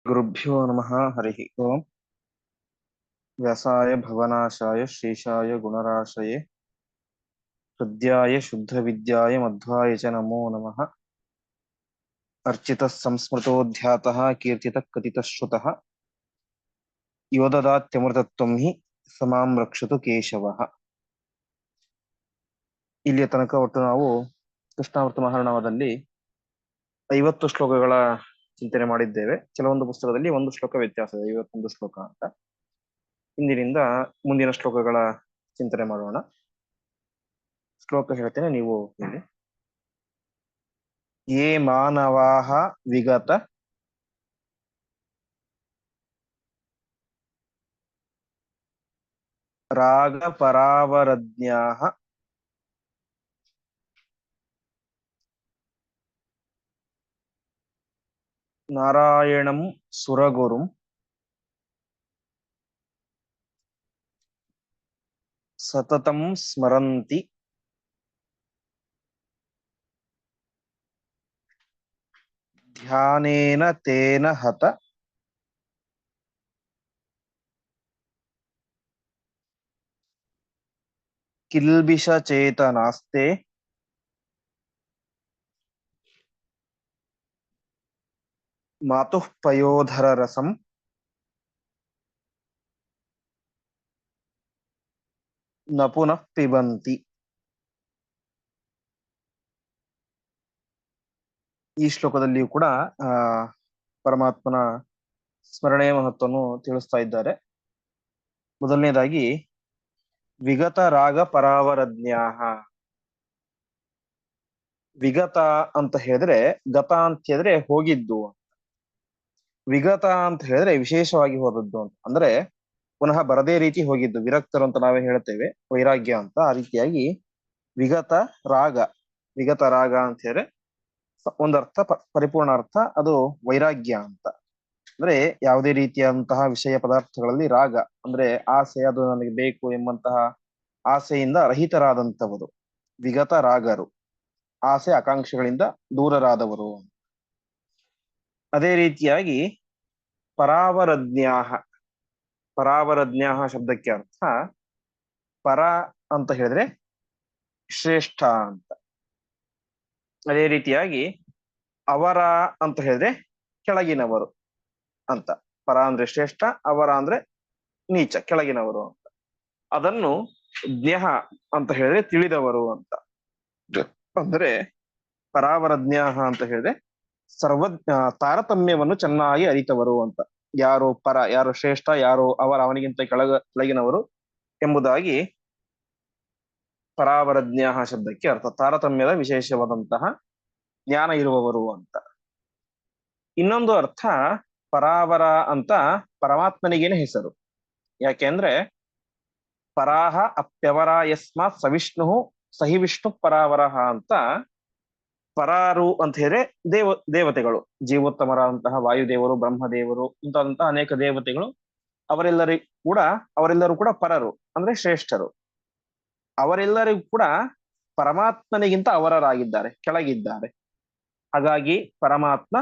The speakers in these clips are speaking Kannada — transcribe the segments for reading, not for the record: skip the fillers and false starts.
गुरुभ्यो नमः हरिः ओम् व्यासाय भवनाशाय श्रीशाय गुणराशये हृद्याय शुद्धविद्याय मध्वाय च नमो नमः अर्चितः संस्मृतोऽध्यातः कीर्तितः कथितः श्रुतः यो ददात्यमृतत्वं हि समां रक्षतु ಕೇಶವಃ. ಇಲ್ಲಿಯ ತನಕ ಒಟ್ಟು ನಾವು ಕೃಷ್ಣಾವೃತ ಮಹಾರ್ಣವದಲ್ಲಿ 50 ಶ್ಲೋಕಗಳ ಚಿಂತನೆ ಮಾಡಿದ್ದೇವೆ. ಕೆಲವೊಂದು ಪುಸ್ತಕದಲ್ಲಿ ಒಂದು ಶ್ಲೋಕ ವ್ಯತ್ಯಾಸ ಇದೆ, 51 ಶ್ಲೋಕ ಅಂತ. ಇಂದಿನಿಂದ ಮುಂದಿನ ಶ್ಲೋಕಗಳ ಚಿಂತನೆ ಮಾಡೋಣ. ಶ್ಲೋಕ ಹೇಳ್ತೇನೆ, ನೀವು ಹೇಳಿ. ಯೇ ಮಾನವಾಹ ವಿಗತ ರಾಗ ಪರಾವರಜ್ಞಾಃ ನಾರಾಯಣಂ ಸುರಗುರುಂ ಸತತಂ ಸ್ಮರಂತಿ ಧ್ಯಾನೇನ ತೇನ ಹತ ಕಿಲ್ಬಿಷಚೇತನಾಸ್ತೆ ಮಾತುಃ ಪಯೋಧರ ರಸಂ ನ ಪುನಃ ಪಿಬಂತಿ. ಈ ಶ್ಲೋಕದಲ್ಲಿಯೂ ಕೂಡ ಆ ಪರಮಾತ್ಮನ ಸ್ಮರಣೆಯ ಮಹತ್ವವನ್ನು ತಿಳಿಸ್ತಾ ಇದ್ದಾರೆ. ಮೊದಲನೇದಾಗಿ ವಿಗತ ರಾಗ ಪರಾವರಜ್ಞಾಃ. ವಿಗತ ಅಂತ ಹೇಳಿದ್ರೆ, ಗತ ಅಂತ ಹೇಳಿದ್ರೆ ಹೋಗಿದ್ದು, ವಿಗತ ಅಂತ ಹೇಳಿದ್ರೆ ವಿಶೇಷವಾಗಿ ಹೋದದ್ದು ಅಂತ. ಅಂದ್ರೆ ಪುನಃ ಬರದೇ ರೀತಿ ಹೋಗಿದ್ದು, ವಿರಕ್ತರು ಅಂತ ನಾವೇ ಹೇಳ್ತೇವೆ, ವೈರಾಗ್ಯ ಅಂತ. ಆ ರೀತಿಯಾಗಿ ವಿಗತ ರಾಗ, ವಿಗತ ರಾಗ ಅಂತ ಹೇಳಿದ್ರೆ ಒಂದರ್ಥ, ಪರಿಪೂರ್ಣ ಅರ್ಥ ಅದು ವೈರಾಗ್ಯ ಅಂತ. ಅಂದ್ರೆ ಯಾವುದೇ ರೀತಿಯಾದಂತಹ ವಿಷಯ ಪದಾರ್ಥಗಳಲ್ಲಿ ರಾಗ ಅಂದ್ರೆ ಆಸೆ, ಅದು ನನಗೆ ಬೇಕು ಎಂಬಂತಹ ಆಸೆಯಿಂದ ರಹಿತರಾದಂಥವರು ವಿಗತ ರಾಗರು, ಆಸೆ ಆಕಾಂಕ್ಷೆಗಳಿಂದ ದೂರರಾದವರು. ಅದೇ ರೀತಿಯಾಗಿ ಪರಾವರಜ್ಞಾಃ, ಪರಾವರಜ್ಞಾಃ ಶಬ್ದಕ್ಕೆ ಅರ್ಥ ಪರ ಅಂತ ಹೇಳಿದ್ರೆ ಶ್ರೇಷ್ಠ ಅಂತ. ಅದೇ ರೀತಿಯಾಗಿ ಅವರ ಅಂತ ಹೇಳಿದ್ರೆ ಕೆಳಗಿನವರು ಅಂತ. ಪರ ಅಂದ್ರೆ ಶ್ರೇಷ್ಠ, ಅವರ ಅಂದ್ರೆ ನೀಚ, ಕೆಳಗಿನವರು ಅಂತ. ಅದನ್ನು ಜ್ಞಃ ಅಂತ ಹೇಳಿದ್ರೆ ತಿಳಿದವರು ಅಂತ. ಅಂದ್ರೆ ಪರಾವರಜ್ಞಾಃ ಅಂತ ಹೇಳಿದ್ರೆ ತಾರತಮ್ಯವನ್ನು ಚೆನ್ನಾಗಿ ಅರಿತವರು ಅಂತ. ಯಾರು ಪರ, ಯಾರು ಶ್ರೇಷ್ಠ, ಯಾರು ಅವರ, ಅವನಿಗಿಂತ ಕೆಳಗಿನವರು ಎಂಬುದಾಗಿ ಪರಾವರಜ್ಞಾಃ ಶಬ್ದಕ್ಕೆ ಅರ್ಥ ತಾರತಮ್ಯದ ವಿಶೇಷವಾದಂತಹ ಜ್ಞಾನ ಇರುವವರು ಅಂತ. ಇನ್ನೊಂದು ಅರ್ಥ ಪರಾವರ ಅಂತ ಪರಮಾತ್ಮನಿಗೇನೆ ಹೆಸರು. ಯಾಕೆಂದ್ರೆ ಪರಾಹ ಅಪ್ಯವರ ಯಸ್ಮಾತ್ ಸವಿಷ್ಣು ಸಹಿ ವಿಷ್ಣು ಪರಾವರಹ ಅಂತ. ಪರಾರು ಅಂತ ಹೇಳಿದ್ರೆ ದೇವತೆಗಳು, ಜೀವೋತ್ತಮರಾದಂತಹ ವಾಯುದೇವರು, ಬ್ರಹ್ಮದೇವರು ಇಂತಹ ಅನೇಕ ದೇವತೆಗಳು, ಅವರೆಲ್ಲರೂ ಕೂಡ ಪರರು ಅಂದ್ರೆ ಶ್ರೇಷ್ಠರು. ಅವರೆಲ್ಲರಿಗೂ ಕೂಡ ಪರಮಾತ್ಮನಿಗಿಂತ ಅವರರಾಗಿದ್ದಾರೆ, ಕೆಳಗಿದ್ದಾರೆ. ಹಾಗಾಗಿ ಪರಮಾತ್ಮ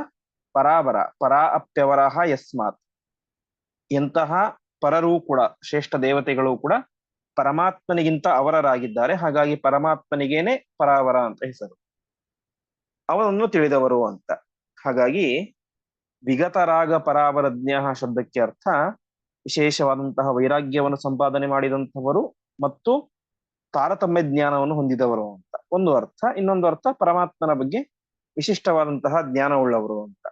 ಪರಾವರ, ಪರಾ ಅಪ್ಯವರಹ ಯಸ್ಮಾತ್. ಎಂತಹ ಪರರೂ ಕೂಡ, ಶ್ರೇಷ್ಠ ದೇವತೆಗಳು ಕೂಡ ಪರಮಾತ್ಮನಿಗಿಂತ ಅವರರಾಗಿದ್ದಾರೆ. ಹಾಗಾಗಿ ಪರಮಾತ್ಮನಿಗೇನೆ ಪರಾವರ ಅಂತ ಹೆಸರು, ಅವನನ್ನು ತಿಳಿದವರು ಅಂತ. ಹಾಗಾಗಿ ವಿಗತರಾಗ ಪರಾವರಜ್ಞಾಃ ಶಬ್ದಕ್ಕೆ ಅರ್ಥ ವಿಶೇಷವಾದಂತಹ ವೈರಾಗ್ಯವನ್ನು ಸಂಪಾದನೆ ಮಾಡಿದಂಥವರು ಮತ್ತು ತಾರತಮ್ಯ ಜ್ಞಾನವನ್ನು ಹೊಂದಿದವರು ಅಂತ ಒಂದು ಅರ್ಥ. ಇನ್ನೊಂದು ಅರ್ಥ ಪರಮಾತ್ಮನ ಬಗ್ಗೆ ವಿಶಿಷ್ಟವಾದಂತಹ ಜ್ಞಾನವುಳ್ಳವರು ಅಂತ.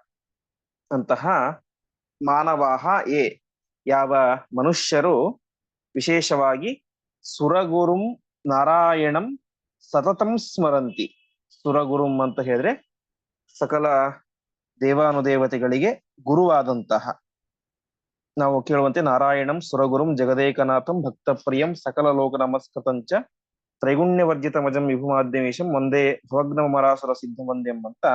ಅಂತಹ ಮಾನವಾಹ ಏ, ಯಾವ ಮನುಷ್ಯರು ವಿಶೇಷವಾಗಿ ಸುರಗುರುಂ ನಾರಾಯಣಂ ಸತತಂ ಸ್ಮರಂತಿ. ಸುರಗುರುಂ ಅಂತ ಹೇಳಿದ್ರೆ ಸಕಲ ದೇವಾನುದೇವತೆಗಳಿಗೆ ಗುರುವಾದಂತಹ, ನಾವು ಕೇಳುವಂತೆ ನಾರಾಯಣಂ ಸುರಗುರುಂ ಜಗದೇಕನಾಥಂ ಭಕ್ತಪ್ರಿಯಂ ಸಕಲ ಲೋಕ ನಮಸ್ಕೃತಂಚ ತ್ರೈಗುಣ್ಯವರ್ಜಿತಮಜಂ ವಿಭುಮಾದ್ಯಮೀಶಂ ಒಂದೇ ಭವಗ್ನಮರಾಸುರ ಸಿದ್ಧವಂದ್ಯಂ ಅಂತ.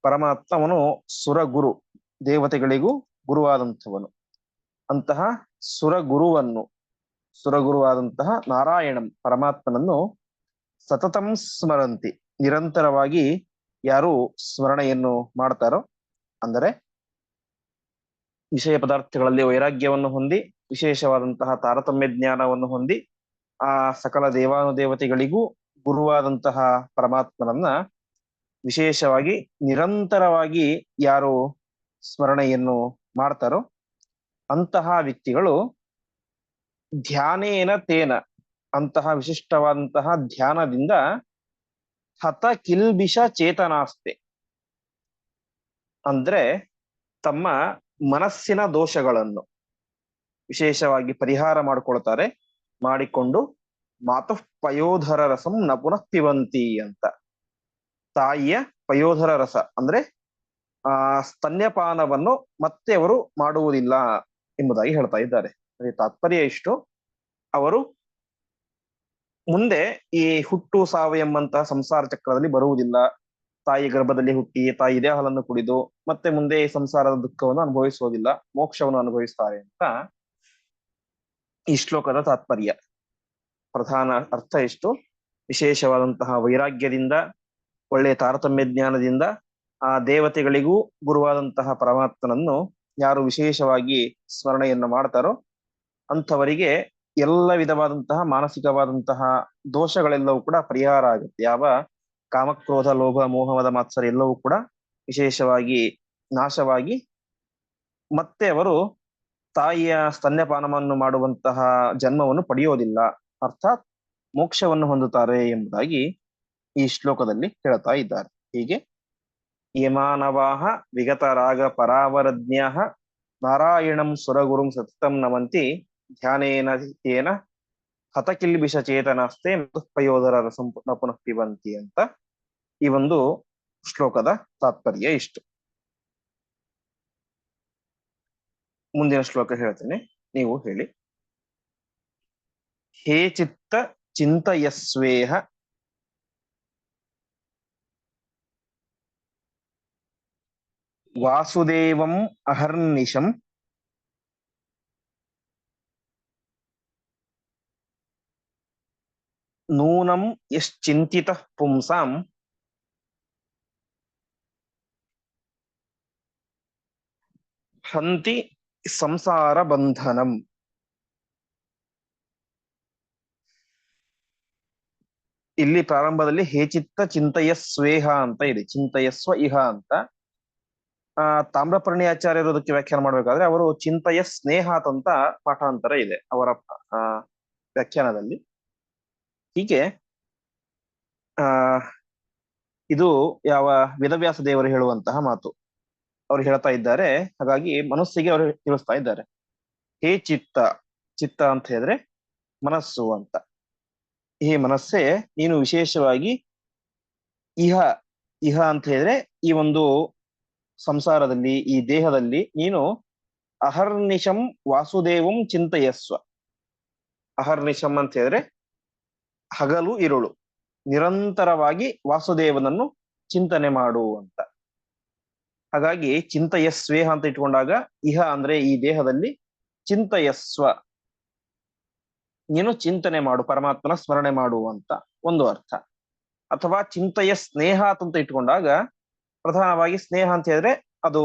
ಪರಮಾತ್ಮವನು ಸುರಗುರು, ದೇವತೆಗಳಿಗೂ ಗುರುವಾದಂಥವನು. ಅಂತಹ ಸುರಗುರುವಾದಂತಹ ನಾರಾಯಣಂ ಪರಮಾತ್ಮನನ್ನು ಸತತಂ ಸ್ಮರಂತಿ, ನಿರಂತರವಾಗಿ ಯಾರು ಸ್ಮರಣೆಯನ್ನು ಮಾಡ್ತಾರೋ, ಅಂದರೆ ವಿಷಯ ಪದಾರ್ಥಗಳಲ್ಲಿ ವೈರಾಗ್ಯವನ್ನು ಹೊಂದಿ ವಿಶೇಷವಾದಂತಹ ತಾರತಮ್ಯ ಜ್ಞಾನವನ್ನು ಹೊಂದಿ ಆ ಸಕಲ ದೇವಾನುದೇವತೆಗಳಿಗೂ ಗುರುವಾದಂತಹ ಪರಮಾತ್ಮನನ್ನ ವಿಶೇಷವಾಗಿ ನಿರಂತರವಾಗಿ ಯಾರು ಸ್ಮರಣೆಯನ್ನು ಮಾಡ್ತಾರೋ ಅಂತಹ ವ್ಯಕ್ತಿಗಳು ಧ್ಯಾನೇನ ತೇನ ಅಂತಹ ವಿಶಿಷ್ಟವಾದಂತಹ ಧ್ಯಾನದಿಂದ ಹತ ಕಿಲ್ಬಿಷ ಚೇತನಾಸ್ತೆ ಅಂದ್ರೆ ತಮ್ಮ ಮನಸ್ಸಿನ ದೋಷಗಳನ್ನು ವಿಶೇಷವಾಗಿ ಪರಿಹಾರ ಮಾಡಿಕೊಳ್ತಾರೆ. ಮಾಡಿಕೊಂಡು ಮಾತುಃ ಪಯೋಧರ ರಸಂ ನ ಪುನಃ ಪಿಬಂತಿ ಅಂತ ತಾಯಿಯ ಪಯೋಧರ ರಸ ಅಂದ್ರೆ ಸ್ತನ್ಯಪಾನವನ್ನು ಮತ್ತೆ ಅವರು ಮಾಡುವುದಿಲ್ಲ ಎಂಬುದಾಗಿ ಹೇಳ್ತಾ ಇದ್ದಾರೆ. ಅದೇ ತಾತ್ಪರ್ಯ ಇಷ್ಟು, ಅವರು ಮುಂದೆ ಈ ಹುಟ್ಟು ಸಾವು ಎಂಬಂತಹ ಸಂಸಾರ ಚಕ್ರದಲ್ಲಿ ಬರುವುದಿಲ್ಲ. ತಾಯಿ ಗರ್ಭದಲ್ಲಿ ಹುಟ್ಟಿ ತಾಯಿ ಇದೇ ಹಾಲನ್ನು ಕುಡಿದು ಮತ್ತೆ ಮುಂದೆ ಈ ಸಂಸಾರದ ದುಃಖವನ್ನು ಅನುಭವಿಸುವುದಿಲ್ಲ, ಮೋಕ್ಷವನ್ನು ಅನುಭವಿಸ್ತಾರೆ ಅಂತ ಈ ಶ್ಲೋಕದ ತಾತ್ಪರ್ಯ. ಪ್ರಧಾನ ಅರ್ಥ ಇಷ್ಟು. ವಿಶೇಷವಾದಂತಹ ವೈರಾಗ್ಯದಿಂದ ಒಳ್ಳೆಯ ತಾರತಮ್ಯ ಜ್ಞಾನದಿಂದ ಆ ದೇವತೆಗಳಿಗೂ ಗುರುವಾದಂತಹ ಪರಮಾತ್ಮನನ್ನು ಯಾರು ವಿಶೇಷವಾಗಿ ಸ್ಮರಣೆಯನ್ನು ಮಾಡ್ತಾರೋ ಅಂಥವರಿಗೆ ಎಲ್ಲ ವಿಧವಾದಂತಹ ಮಾನಸಿಕವಾದಂತಹ ದೋಷಗಳೆಲ್ಲವೂ ಕೂಡ ಪರಿಹಾರ ಆಗುತ್ತೆ. ಯಾವ ಕಾಮಕ್ರೋಧ ಲೋಭ ಮೋಹಮದ ಮಾತ್ಸರ್ಯ ಎಲ್ಲವೂ ಕೂಡ ವಿಶೇಷವಾಗಿ ನಾಶವಾಗಿ ಮತ್ತೆ ಅವರು ತಾಯಿಯ ಸ್ತನ್ಯಪಾನವನ್ನು ಮಾಡುವಂತಹ ಜನ್ಮವನ್ನು ಪಡೆಯೋದಿಲ್ಲ, ಅರ್ಥಾತ್ ಮೋಕ್ಷವನ್ನು ಹೊಂದುತ್ತಾರೆ ಎಂಬುದಾಗಿ ಈ ಶ್ಲೋಕದಲ್ಲಿ ಹೇಳ್ತಾ ಇದ್ದಾರೆ. ಹೀಗೆ ಯಮಾನವಾಹ ವಿಗತರಾಗ ಪರಾವರಜ್ಞ ನಾರಾಯಣಂ ಸುರಗುರುಂ ಸತತಂ ನಮಂತಿ ಧ್ಯಾನೇನ ತೇನ ಹತಕಿಲ್ಬಿಷ ಚೇತನಾಸ್ತೆ ಪಯೋಧರ ರಸಂ ನ ಪುನಃ ಪಿಬಂತಿ ಅಂತ ಈ ಒಂದು ಶ್ಲೋಕದ ತಾತ್ಪರ್ಯ ಇಷ್ಟು. ಮುಂದಿನ ಶ್ಲೋಕ ಹೇಳ್ತೇನೆ, ನೀವು ಹೇಳಿ. ಹೇ ಚಿತ್ತ ಚಿಂತಯಸ್ವೇಹ ವಾಸುದೇವಂ ಅಹರ್ನಿಶಂ ನೂನಂ ಯಶ್ಚಿಂತಿತಃ ಪುಂಸಾಂ ಹಂತಿ ಸಂಸಾರ ಬಂಧನಂ. ಇಲ್ಲಿ ಪ್ರಾರಂಭದಲ್ಲಿ ಹೇ ಚಿತ್ತ ಚಿಂತಯಸ್ವೇಹ ಅಂತ ಇದೆ, ಚಿಂತಯಸ್ವ ಇಹ ಅಂತ. ತಾಮ್ರಪರ್ಣಿ ಆಚಾರ್ಯರು ಅದಕ್ಕೆ ವ್ಯಾಖ್ಯಾನ ಮಾಡ್ಬೇಕಾದ್ರೆ ಅವರು ಚಿಂತಯ ಸ್ನೇಹಾತ್ ಅಂತ ಪಾಠಾಂತರ ಇದೆ ಅವರ ವ್ಯಾಖ್ಯಾನದಲ್ಲಿ. ಹೀಗೆ ಇದು ಯಾವ ವೇದವ್ಯಾಸ ದೇವರು ಹೇಳುವಂತಹ ಮಾತು ಅವ್ರು ಹೇಳ್ತಾ ಇದ್ದಾರೆ. ಹಾಗಾಗಿ ಮನಸ್ಸಿಗೆ ಅವರು ತಿಳಿಸ್ತಾ ಇದ್ದಾರೆ. ಹೇ ಚಿತ್ತ, ಚಿತ್ತ ಅಂತ ಹೇಳಿದ್ರೆ ಮನಸ್ಸು ಅಂತ. ಹೇ ಮನಸ್ಸೇ, ನೀನು ವಿಶೇಷವಾಗಿ ಇಹ, ಇಹ ಅಂತ ಹೇಳಿದ್ರೆ ಈ ಒಂದು ಸಂಸಾರದಲ್ಲಿ ಈ ದೇಹದಲ್ಲಿ ನೀನು ಅಹರ್ನಿಶಂ ವಾಸುದೇವಂ ಚಿಂತಯಸ್ವ. ಅಹರ್ನಿಶಂ ಅಂತ ಹೇಳಿದ್ರೆ ಹಗಲು ಇರುಳು ನಿರಂತರವಾಗಿ ವಾಸುದೇವನನ್ನು ಚಿಂತನೆ ಮಾಡು ಅಂತ. ಹಾಗಾಗಿ ಚಿಂತಯಸ್ವೇಹ ಅಂತ ಇಟ್ಕೊಂಡಾಗ ಇಹ ಅಂದ್ರೆ ಈ ದೇಹದಲ್ಲಿ, ಚಿಂತಯಸ್ವ ನೀನು ಚಿಂತನೆ ಮಾಡು, ಪರಮಾತ್ಮನ ಸ್ಮರಣೆ ಮಾಡು ಅಂತ ಒಂದು ಅರ್ಥ. ಅಥವಾ ಚಿಂತಯ ಸ್ನೇಹಾತ್ ಅಂತ ಇಟ್ಕೊಂಡಾಗ ಪ್ರಧಾನವಾಗಿ ಸ್ನೇಹ ಅಂತ ಹೇಳಿದ್ರೆ ಅದು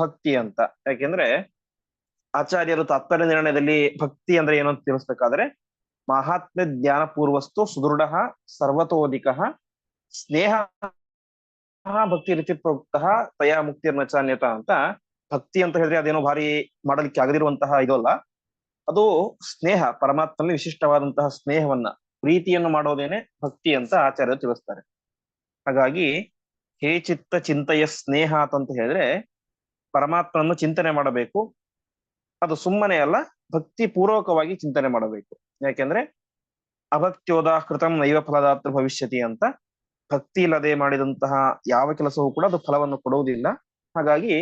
ಭಕ್ತಿ ಅಂತ. ಯಾಕೆಂದ್ರೆ ಆಚಾರ್ಯರು ತಾತ್ಪರ್ಯ ನಿರ್ಣಯದಲ್ಲಿ ಭಕ್ತಿ ಅಂದ್ರೆ ಏನು ಅಂತ ತಿಳಿಸ್ಬೇಕಾದ್ರೆ ಮಹಾತ್ಮ್ಯ ಜ್ಞಾನ ಪೂರ್ವಸ್ತು ಸುದೃಢ ಸರ್ವತೋಧಿಕ ಸ್ನೇಹ ಭಕ್ತಿ ರೀತಿ ಪ್ರೋಕ್ತ ತಯಾ ಮುಕ್ತಿರ್ನ ಚಾನ್ಯತ ಅಂತ. ಭಕ್ತಿ ಅಂತ ಹೇಳಿದ್ರೆ ಅದೇನೋ ಭಾರಿ ಮಾಡಲಿಕ್ಕೆ ಆಗದಿರುವಂತಹ ಇದಲ್ಲ, ಅದು ಸ್ನೇಹ, ಪರಮಾತ್ಮನಲ್ಲಿ ವಿಶಿಷ್ಟವಾದಂತಹ ಸ್ನೇಹವನ್ನ ಪ್ರೀತಿಯನ್ನು ಮಾಡೋದೇನೆ ಭಕ್ತಿ ಅಂತ ಆಚಾರ್ಯರು ತಿಳಿಸ್ತಾರೆ. ಹಾಗಾಗಿ ಹೇ ಚಿತ್ತ ಚಿಂತೆಯ ಸ್ನೇಹ ಅಂತ ಹೇಳಿದ್ರೆ ಪರಮಾತ್ಮನನ್ನು ಚಿಂತನೆ ಮಾಡಬೇಕು. ಅದು ಸುಮ್ಮನೆ ಅಲ್ಲ, ಭಕ್ತಿ ಪೂರ್ವಕವಾಗಿ ಚಿಂತನೆ ಮಾಡಬೇಕು. ಯಾಕೆಂದ್ರೆ ಅಭಕ್ತ್ಯೋದ ಕೃತಂ ನೈವ ಫಲದಾತೃ ಭವಿಷ್ಯತಿ ಅಂತ. ಭಕ್ತಿ ಇಲ್ಲದೆ ಮಾಡಿದಂತಹ ಯಾವ ಕೆಲಸವೂ ಕೂಡ ಅದು ಫಲವನ್ನು ಕೊಡುವುದಿಲ್ಲ. ಹಾಗಾಗಿ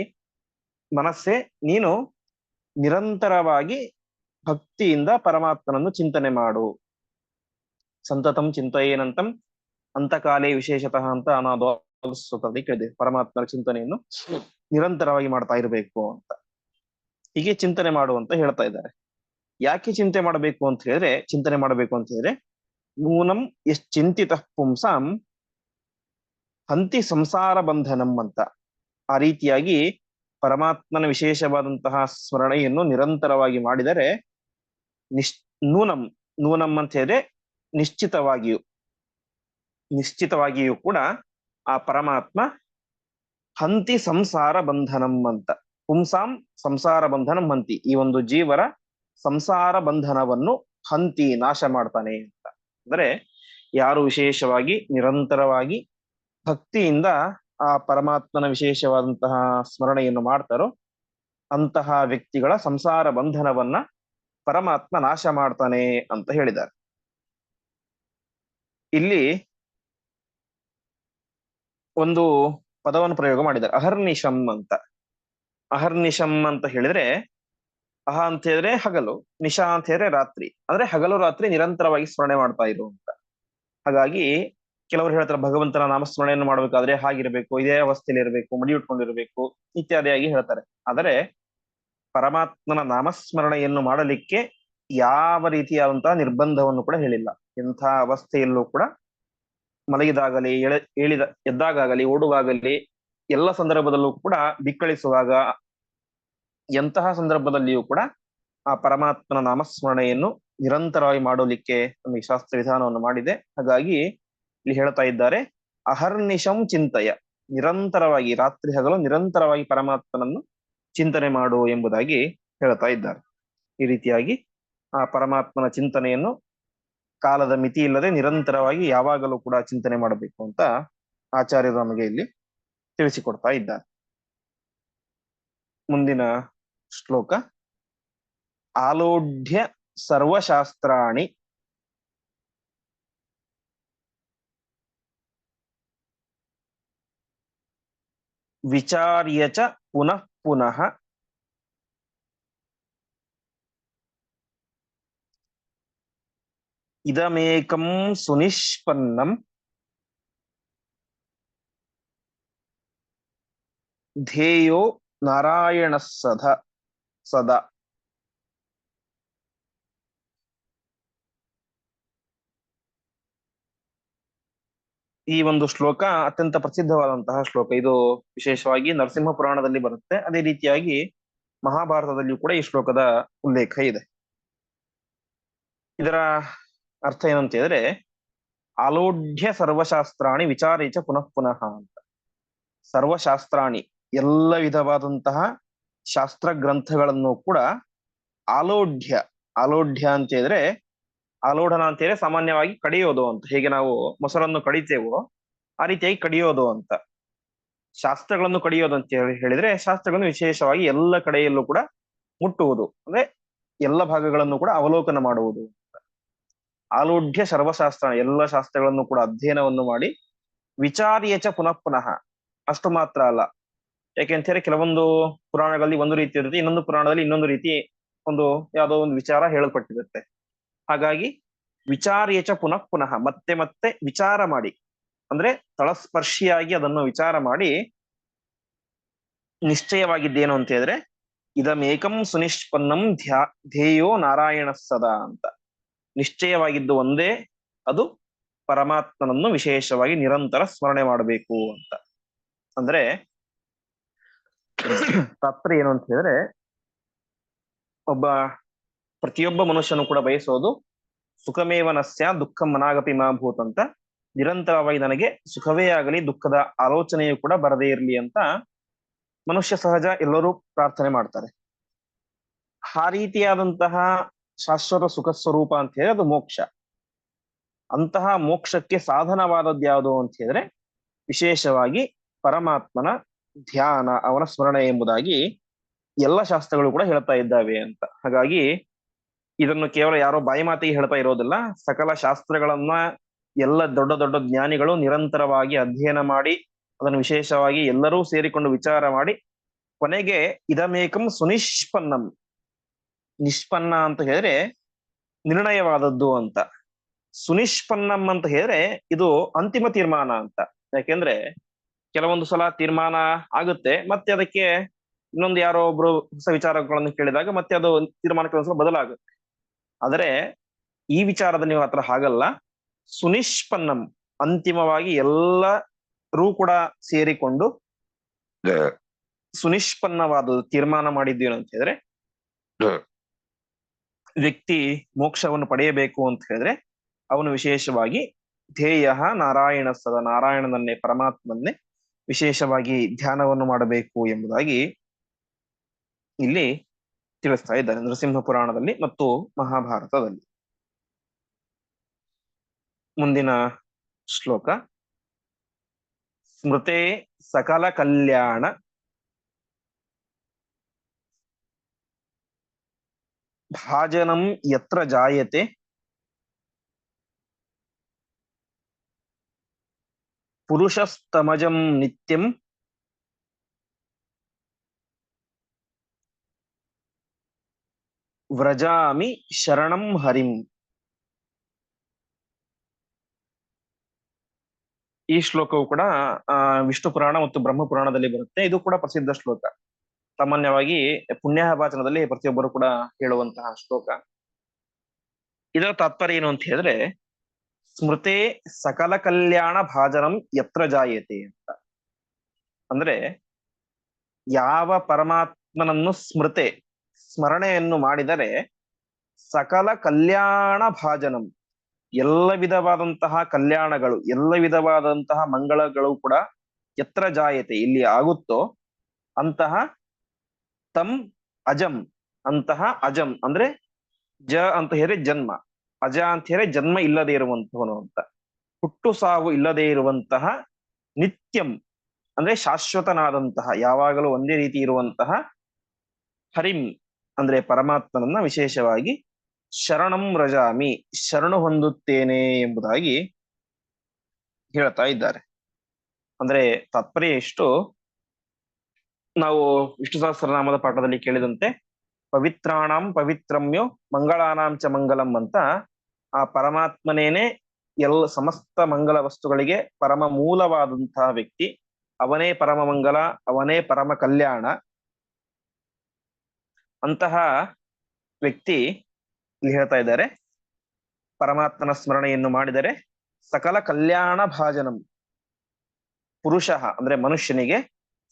ಮನಸ್ಸೇ, ನೀನು ನಿರಂತರವಾಗಿ ಭಕ್ತಿಯಿಂದ ಪರಮಾತ್ಮನನ್ನು ಚಿಂತನೆ ಮಾಡು. ಸಂತತಂ ಚಿಂತೆಯೇನಂತಂ ಅಂತಕಾಲೇ ವಿಶೇಷತಃ ಅಂತ ಅನಾದ್ವಾದಲ್ಲಿ ಕೇಳಿದೆ. ಪರಮಾತ್ಮನ ಚಿಂತನೆಯನ್ನು ನಿರಂತರವಾಗಿ ಮಾಡ್ತಾ ಇರಬೇಕು ಅಂತ. ಹೀಗೆ ಚಿಂತನೆ ಮಾಡು ಅಂತ ಹೇಳ್ತಾ ಇದ್ದಾರೆ. ಯಾಕೆ ಚಿಂತೆ ಮಾಡಬೇಕು ಅಂತ ಹೇಳಿದ್ರೆ, ಚಿಂತನೆ ಮಾಡಬೇಕು ಅಂತ ಹೇಳಿದ್ರೆ ನೂನಂ ಯಶ್ಚಿಂತಿತ ಪುಂಸಾಂ ಹಂತಿ ಸಂಸಾರ ಬಂಧನಂ ಅಂತ. ಆ ರೀತಿಯಾಗಿ ಪರಮಾತ್ಮನ ವಿಶೇಷವಾದಂತಹ ಸ್ಮರಣೆಯನ್ನು ನಿರಂತರವಾಗಿ ಮಾಡಿದರೆ ನಿಶ್ ನೂನಂ ನೂನಂ ಅಂತ ಹೇಳಿದ್ರೆ ನಿಶ್ಚಿತವಾಗಿಯೂ ನಿಶ್ಚಿತವಾಗಿಯೂ ಕೂಡ ಆ ಪರಮಾತ್ಮ ಹಂತಿ ಸಂಸಾರ ಬಂಧನಂ ಅಂತ, ಪುಂಸಾಂ ಸಂಸಾರ ಬಂಧನಂ ಹಂತಿ, ಈ ಒಂದು ಜೀವರ ಸಂಸಾರ ಬಂಧನವನ್ನು ಹಂತಿ ನಾಶ ಮಾಡ್ತಾನೆ ಅಂತ. ಅಂದ್ರೆ ಯಾರು ವಿಶೇಷವಾಗಿ ನಿರಂತರವಾಗಿ ಭಕ್ತಿಯಿಂದ ಆ ಪರಮಾತ್ಮನ ವಿಶೇಷವಾದಂತಹ ಸ್ಮರಣೆಯನ್ನು ಮಾಡ್ತಾರೋ ಅಂತಹ ವ್ಯಕ್ತಿಗಳ ಸಂಸಾರ ಬಂಧನವನ್ನ ಪರಮಾತ್ಮ ನಾಶ ಮಾಡ್ತಾನೆ ಅಂತ ಹೇಳಿದ್ದಾರೆ. ಇಲ್ಲಿ ಒಂದು ಪದವನ್ನು ಪ್ರಯೋಗ ಮಾಡಿದ್ದಾರೆ, ಅಹರ್ನಿಶಂ ಅಂತ. ಅಹರ್ನಿಶಂ ಅಂತ ಹೇಳಿದ್ರೆ, ಅಹ ಅಂತ ಹೇಳಿದ್ರೆ ಹಗಲು, ನಿಶಾ ಅಂತ ಹೇಳಿದ್ರೆ ರಾತ್ರಿ, ಅಂದ್ರೆ ಹಗಲು ರಾತ್ರಿ ನಿರಂತರವಾಗಿ ಸ್ಮರಣೆ ಮಾಡ್ತಾ ಇರು ಅಂತ. ಹಾಗಾಗಿ ಕೆಲವರು ಹೇಳ್ತಾರೆ ಭಗವಂತನ ನಾಮಸ್ಮರಣೆಯನ್ನು ಮಾಡ್ಬೇಕಾದ್ರೆ ಹಾಗಿರ್ಬೇಕು, ಇದೇ ಅವಸ್ಥೆಯಲ್ಲಿ ಇರಬೇಕು, ಮಡಿ ಉಟ್ಕೊಂಡಿರ್ಬೇಕು ಇತ್ಯಾದಿಯಾಗಿ ಹೇಳ್ತಾರೆ. ಆದರೆ ಪರಮಾತ್ಮನ ನಾಮಸ್ಮರಣೆಯನ್ನು ಮಾಡಲಿಕ್ಕೆ ಯಾವ ರೀತಿಯಾದಂತಹ ನಿರ್ಬಂಧವನ್ನು ಕೂಡ ಹೇಳಿಲ್ಲ. ಎಂಥ ಅವಸ್ಥೆಯಲ್ಲೂ ಕೂಡ, ಮಲಗಿದಾಗಲಿ, ಎದ್ದಾಗಲಿ, ಓಡುವಾಗಲಿ, ಎಲ್ಲ ಸಂದರ್ಭದಲ್ಲೂ ಕೂಡ, ಬಿಕ್ಕಳಿಸುವಾಗ, ಎಂತಹ ಸಂದರ್ಭದಲ್ಲಿಯೂ ಕೂಡ ಆ ಪರಮಾತ್ಮನ ನಾಮಸ್ಮರಣೆಯನ್ನು ನಿರಂತರವಾಗಿ ಮಾಡಲಿಕ್ಕೆ ನಮಗೆ ಶಾಸ್ತ್ರ ವಿಧಾನವನ್ನು ಮಾಡಿದೆ. ಹಾಗಾಗಿ ಇಲ್ಲಿ ಹೇಳ್ತಾ ಇದ್ದಾರೆ, ಅಹರ್ನಿಶಂ ಚಿಂತಯ, ನಿರಂತರವಾಗಿ ರಾತ್ರಿ ಹಗಲು ನಿರಂತರವಾಗಿ ಪರಮಾತ್ಮನನ್ನು ಚಿಂತನೆ ಮಾಡು ಎಂಬುದಾಗಿ ಹೇಳ್ತಾ ಇದ್ದಾರೆ. ಈ ರೀತಿಯಾಗಿ ಆ ಪರಮಾತ್ಮನ ಚಿಂತನೆಯನ್ನು ಕಾಲದ ಮಿತಿ ಇಲ್ಲದೆ ನಿರಂತರವಾಗಿ ಯಾವಾಗಲೂ ಕೂಡ ಚಿಂತನೆ ಮಾಡಬೇಕು ಅಂತ ಆಚಾರ್ಯರು ನಮಗೆ ಇಲ್ಲಿ ತಿಳಿಸಿಕೊಡ್ತಾ ಇದ್ದಾರೆ. ಮುಂದಿನ ಶ್ಲೋಕ, ಆಲೋಢ್ಯ ಸರ್ವಶಾಸ್ತ್ರಾಣಿ ವಿಚಾರ್ಯ ಚ ಪುನಃ ಪುನಃ ಇದಮೇಕಂ ಸುನಿಷ್ಪನ್ನಂ ಧ್ಯೇಯೋ ನಾರಾಯಣ ಸದಾ. ಈ ಒಂದು ಶ್ಲೋಕ ಅತ್ಯಂತ ಪ್ರಸಿದ್ಧವಾದಂತಹ ಶ್ಲೋಕ. ಇದು ವಿಶೇಷವಾಗಿ ನರಸಿಂಹ ಪುರಾಣದಲ್ಲಿ ಬರುತ್ತೆ. ಅದೇ ರೀತಿಯಾಗಿ ಮಹಾಭಾರತದಲ್ಲಿಯೂ ಕೂಡ ಈ ಶ್ಲೋಕದ ಉಲ್ಲೇಖ ಇದೆ. ಇದರ ಅರ್ಥ ಏನಂತ ಹೇಳಿದ್ರೆ, ಆಲೋಢ್ಯ ಸರ್ವಶಾಸ್ತ್ರಾಣಿ ವಿಚಾರೇಚ ಪುನಃ ಪುನಃ ಅಂತ. ಸರ್ವಶಾಸ್ತ್ರಾಣಿ, ಎಲ್ಲ ವಿಧವಾದಂತಹ ಶಾಸ್ತ್ರ ಗ್ರಂಥಗಳನ್ನು ಕೂಡ ಆಲೋಢ್ಯ, ಆಲೋಢ್ಯ ಅಂತ ಹೇಳಿದ್ರೆ, ಆಲೋಢನ ಅಂತ ಹೇಳಿದ್ರೆ ಸಾಮಾನ್ಯವಾಗಿ ಕಡಿಯೋದು ಅಂತ. ಹೇಗೆ ನಾವು ಮೊಸರನ್ನು ಕಡಿತೇವೋ ಆ ರೀತಿಯಾಗಿ ಕಡಿಯೋದು ಅಂತ. ಶಾಸ್ತ್ರಗಳನ್ನು ಕಡಿಯೋದು ಅಂತ ಹೇಳಿದ್ರೆ, ಶಾಸ್ತ್ರಗಳನ್ನು ವಿಶೇಷವಾಗಿ ಎಲ್ಲ ಕಡೆಯಲ್ಲೂ ಕೂಡ ಮುಟ್ಟುವುದು, ಅಂದ್ರೆ ಎಲ್ಲ ಭಾಗಗಳನ್ನು ಕೂಡ ಅವಲೋಕನ ಮಾಡುವುದು. ಆಲೋಢ್ಯ ಸರ್ವಶಾಸ್ತ್ರ, ಎಲ್ಲ ಶಾಸ್ತ್ರಗಳನ್ನು ಕೂಡ ಅಧ್ಯಯನವನ್ನು ಮಾಡಿ, ವಿಚಾರ್ಯಚ ಪುನಃ ಪುನಃ, ಅಷ್ಟು ಮಾತ್ರ ಅಲ್ಲ. ಯಾಕೆಂತ ಹೇಳಿದ್ರೆ ಕೆಲವೊಂದು ಪುರಾಣಗಳಲ್ಲಿ ಒಂದು ರೀತಿ ಇರುತ್ತೆ, ಇನ್ನೊಂದು ಪುರಾಣದಲ್ಲಿ ಇನ್ನೊಂದು ರೀತಿ ಒಂದು ಯಾವುದೋ ಒಂದು ವಿಚಾರ ಹೇಳಲ್ಪಟ್ಟಿರುತ್ತೆ. ಹಾಗಾಗಿ ವಿಚಾರ್ಯಚ ಪುನಃ ಪುನಃ, ಮತ್ತೆ ಮತ್ತೆ ವಿಚಾರ ಮಾಡಿ, ಅಂದ್ರೆ ತಳಸ್ಪರ್ಶಿಯಾಗಿ ಅದನ್ನು ವಿಚಾರ ಮಾಡಿ ನಿಶ್ಚಯವಾಗಿದ್ದೇನು ಅಂತ ಹೇಳಿದ್ರೆ, ಇದಮೇಕಂ ಸುನಿಷ್ಪನ್ನಂ ಧ್ಯೇಯೋ ನಾರಾಯಣ ಸದಾ ಅಂತ. ನಿಶ್ಚಯವಾಗಿದ್ದು ಒಂದೇ, ಅದು ಪರಮಾತ್ಮನನ್ನು ವಿಶೇಷವಾಗಿ ನಿರಂತರ ಸ್ಮರಣೆ ಮಾಡಬೇಕು ಅಂತ. ಅಂದ್ರೆ ತಾತ್ಪರ್ಯ ಏನು ಅಂತ ಹೇಳಿದ್ರೆ, ಪ್ರತಿಯೊಬ್ಬ ಮನುಷ್ಯನು ಕೂಡ ಬಯಸೋದು ಸುಖಮೇವನಸ್ಯ ದುಃಖಂ ಮನಾಗಪಿ ಮಾಭೂತ್ ಅಂತ. ನಿರಂತರವಾಗಿ ನನಗೆ ಸುಖವೇ ಆಗಲಿ, ದುಃಖದ ಆಲೋಚನೆಯು ಕೂಡ ಬರದೇ ಇರಲಿ ಅಂತ ಮನುಷ್ಯ ಸಹಜ ಎಲ್ಲರೂ ಪ್ರಾರ್ಥನೆ ಮಾಡ್ತಾರೆ. ಆ ರೀತಿಯಾದಂತಹ ಶಾಶ್ವತ ಸುಖ ಸ್ವರೂಪ ಅಂತ ಹೇಳಿದ್ರೆ ಅದು ಮೋಕ್ಷ. ಅಂತಹ ಮೋಕ್ಷಕ್ಕೆ ಸಾಧನವಾದದ್ದು ಯಾವುದು ಅಂತ ಹೇಳಿದ್ರೆ ವಿಶೇಷವಾಗಿ ಪರಮಾತ್ಮನ ಧ್ಯಾನ, ಅವನ ಸ್ಮರಣೆ ಎಂಬುದಾಗಿ ಎಲ್ಲ ಶಾಸ್ತ್ರಗಳು ಕೂಡ ಹೇಳ್ತಾ ಇದ್ದಾವೆ ಅಂತ. ಹಾಗಾಗಿ ಇದನ್ನು ಕೇವಲ ಯಾರೋ ಬಾಯಿ ಮಾತಿಗೆ ಹೇಳ್ತಾ ಇರೋದಿಲ್ಲ. ಸಕಲ ಶಾಸ್ತ್ರಗಳನ್ನ ಎಲ್ಲ ದೊಡ್ಡ ದೊಡ್ಡ ಜ್ಞಾನಿಗಳು ನಿರಂತರವಾಗಿ ಅಧ್ಯಯನ ಮಾಡಿ, ಅದನ್ನು ವಿಶೇಷವಾಗಿ ಎಲ್ಲರೂ ಸೇರಿಕೊಂಡು ವಿಚಾರ ಮಾಡಿ, ಕೊನೆಗೆ ಇದಮೇಕಂ ಸುನಿಷ್ಪನ್ನಂ, ನಿಷ್ಪನ್ನ ಅಂತ ಹೇಳಿದ್ರೆ ನಿರ್ಣಯವಾದದ್ದು ಅಂತ. ಸುನಿಷ್ಪನ್ನಂ ಅಂತ ಹೇಳಿದ್ರೆ ಇದು ಅಂತಿಮ ತೀರ್ಮಾನ ಅಂತ. ಯಾಕೆಂದ್ರೆ ಕೆಲವೊಂದು ಸಲ ತೀರ್ಮಾನ ಆಗುತ್ತೆ, ಮತ್ತೆ ಅದಕ್ಕೆ ಇನ್ನೊಂದು ಯಾರೋ ಒಬ್ರು ಹೊಸ ವಿಚಾರಗಳನ್ನು ಕೇಳಿದಾಗ ಮತ್ತೆ ಅದು ತೀರ್ಮಾನ ಕೆಲವೊಂದ್ಸಲ ಬದಲಾಗುತ್ತೆ. ಆದರೆ ಈ ವಿಚಾರದಲ್ಲಿ ನೀವು ಹತ್ರ ಹಾಗಲ್ಲ. ಸುನಿಷ್ಪನ್ನಂ, ಅಂತಿಮವಾಗಿ ಎಲ್ಲರೂ ಕೂಡ ಸೇರಿಕೊಂಡು ಸುನಿಷ್ಪನ್ನವಾದ ತೀರ್ಮಾನ ಮಾಡಿದ್ದೇನು ಅಂತ ಹೇಳಿದ್ರೆ ವ್ಯಕ್ತಿ ಮೋಕ್ಷವನ್ನು ಪಡೆಯಬೇಕು ಅಂತ ಹೇಳಿದ್ರೆ ಅವನು ವಿಶೇಷವಾಗಿ ಧ್ಯೇಯ ನಾರಾಯಣ ಸದ ನಾರಾಯಣನನ್ನೇ ಪರಮಾತ್ಮನ್ನೇ ವಿಶೇಷವಾಗಿ ಧ್ಯಾನವನ್ನು ಮಾಡಬೇಕು ಎಂಬುದಾಗಿ ಇಲ್ಲಿ ತಿಳಿಸ್ತಾ ಇದ್ದಾರೆ ನರಸಿಂಹ ಪುರಾಣದಲ್ಲಿ ಮತ್ತು ಮಹಾಭಾರತದಲ್ಲಿ. ಮುಂದಿನ ಶ್ಲೋಕ. ಸ್ಮೃತೆ ಸಕಲ ಕಲ್ಯಾಣ ಭಾಜನಂ ಯತ್ರ ಜಾಯತೆ ಪುರುಷಸ್ತಮಜಂ ನಿತ್ಯಂ ವ್ರಜಾಮಿ ಶರಣಂ ಹರಿಂ. ಈ ಶ್ಲೋಕವು ಕೂಡ ವಿಷ್ಣು ಪುರಾಣ ಮತ್ತು ಬ್ರಹ್ಮ ಪುರಾಣದಲ್ಲಿ ಬರುತ್ತೆ. ಇದು ಕೂಡ ಪ್ರಸಿದ್ಧ ಶ್ಲೋಕ. ಸಾಮಾನ್ಯವಾಗಿ ಪುಣ್ಯಾಹ ವಾಚನದಲ್ಲಿ ಪ್ರತಿಯೊಬ್ಬರು ಕೂಡ ಹೇಳುವಂತಹ ಶ್ಲೋಕ. ಇದರ ತಾತ್ಪರ್ಯ ಏನು ಅಂತ ಹೇಳಿದ್ರೆ ಸ್ಮೃತೆ ಸಕಲ ಕಲ್ಯಾಣ ಭಾಜನಂ ಯತ್ರ ಜಾಯತೆ ಅಂತ. ಅಂದ್ರೆ ಯಾವ ಪರಮಾತ್ಮನನ್ನು ಸ್ಮರಣೆಯನ್ನು ಮಾಡಿದರೆ ಸಕಲ ಕಲ್ಯಾಣ ಭಾಜನಂ ಎಲ್ಲ ವಿಧವಾದಂತಹ ಕಲ್ಯಾಣಗಳು ಎಲ್ಲ ವಿಧವಾದಂತಹ ಮಂಗಳಗಳು ಕೂಡ ಯತ್ರ ಜಾಯತೆ ಇಲ್ಲಿ ಆಗುತ್ತೋ ಅಂತಹ ತಂ ಅಜಂ ಅಂತಹ ಅಜಂ ಅಂದ್ರೆ ಜ ಅಂತ ಹೇಳಿದ್ರೆ ಜನ್ಮ, ಅಜ ಅಂತ ಹೇಳಿದ್ರೆ ಜನ್ಮ ಇಲ್ಲದೆ ಇರುವಂತವನು ಅಂತ, ಹುಟ್ಟು ಸಾವು ಇಲ್ಲದೆ ಇರುವಂತಹ, ನಿತ್ಯಂ ಅಂದ್ರೆ ಶಾಶ್ವತನಾದಂತಹ ಯಾವಾಗಲೂ ಒಂದೇ ರೀತಿ ಇರುವಂತಹ ಹರಿಂ ಅಂದ್ರೆ ಪರಮಾತ್ಮನನ್ನ ವಿಶೇಷವಾಗಿ ಶರಣಂ ರಜಾಮಿ ಶರಣು ಹೊಂದುತ್ತೇನೆ ಎಂಬುದಾಗಿ ಹೇಳ್ತಾ ಇದ್ದಾರೆ. ಅಂದ್ರೆ ತಾತ್ಪರ್ಯ ಎಷ್ಟು, ನಾವು ವಿಷ್ಣು ಸಹಸ್ರನಾಮದ ಪಾಠದಲ್ಲಿ ಕೇಳಿದಂತೆ ಪವಿತ್ರಾಣಂ ಪವಿತ್ರಮ್ಯೋ ಮಂಗಳಾನಾಂ ಚ ಮಂಗಲಂ ಅಂತ ಆ ಪರಮಾತ್ಮನೇನೆ ಎಲ್ಲ ಸಮಸ್ತ ಮಂಗಲ ವಸ್ತುಗಳಿಗೆ ಪರಮ ಮೂಲವಾದಂತಹ ವ್ಯಕ್ತಿ, ಅವನೇ ಪರಮ ಮಂಗಲ, ಅವನೇ ಪರಮ ಕಲ್ಯಾಣ. ಅಂತಹ ವ್ಯಕ್ತಿ ಇಲ್ಲಿ ಹೇಳ್ತಾ ಇದ್ದಾರೆ ಪರಮಾತ್ಮನ ಸ್ಮರಣೆಯನ್ನು ಮಾಡಿದರೆ ಸಕಲ ಕಲ್ಯಾಣ ಭಾಜನಂ, ಪುರುಷ ಅಂದ್ರೆ ಮನುಷ್ಯನಿಗೆ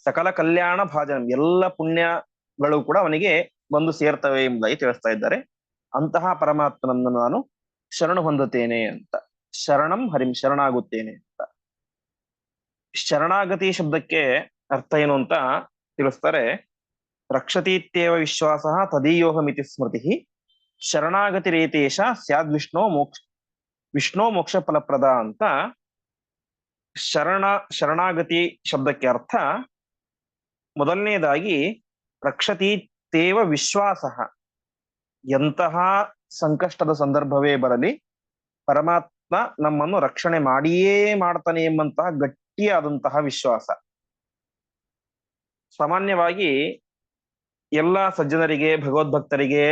ಸಕಲ ಕಲ್ಯಾಣ ಭಾಜನಂ ಎಲ್ಲ ಪುಣ್ಯಗಳು ಕೂಡ ಅವನಿಗೆ ಬಂದು ಸೇರ್ತವೆ ಎಂಬುದಾಗಿ ತಿಳಿಸ್ತಾ ಇದ್ದಾರೆ. ಅಂತಹ ಪರಮಾತ್ಮನನ್ನು ನಾನು ಶರಣು ಹೊಂದುತ್ತೇನೆ ಅಂತ, ಶರಣಂ ಹರಿಂ ಶರಣಾಗುತ್ತೇನೆ ಅಂತ. ಶರಣಾಗತಿ ಶಬ್ದಕ್ಕೆ ಅರ್ಥ ಏನು ಅಂತ ತಿಳಿಸ್ತಾರೆ. ರಕ್ಷತೀತ್ಯೇವ ವಿಶ್ವಾಸ ತದೀಯೋಹಮಿತಿ ಸ್ಮೃತಿ ಶರಣಾಗತಿ ರೀತೇಶ ಸ್ಯಾದ್ ವಿಷ್ಣೋ ಮೋಕ್ಷ ಫಲಪ್ರದ ಅಂತ. ಶರಣಾಗತಿ ಶಬ್ದಕ್ಕೆ ಅರ್ಥ ಮೊದಲನೇದಾಗಿ ರಕ್ಷತೀತ್ಯೇವ ವಿಶ್ವಾಸ, ಎಂತಹ ಸಂಕಷ್ಟದ ಸಂದರ್ಭವೇ ಬರಲಿ ಪರಮಾತ್ಮ ನಮ್ಮನ್ನು ರಕ್ಷಣೆ ಮಾಡಿಯೇ ಮಾಡ್ತಾನೆ ಎಂಬಂತಹ ಗಟ್ಟಿಯಾದಂತಹ ವಿಶ್ವಾಸ. ಸಾಮಾನ್ಯವಾಗಿ ಎಲ್ಲ ಸಜ್ಜನರಿಗೆ ಭಗವದ್ಭಕ್ತರಿಗೆ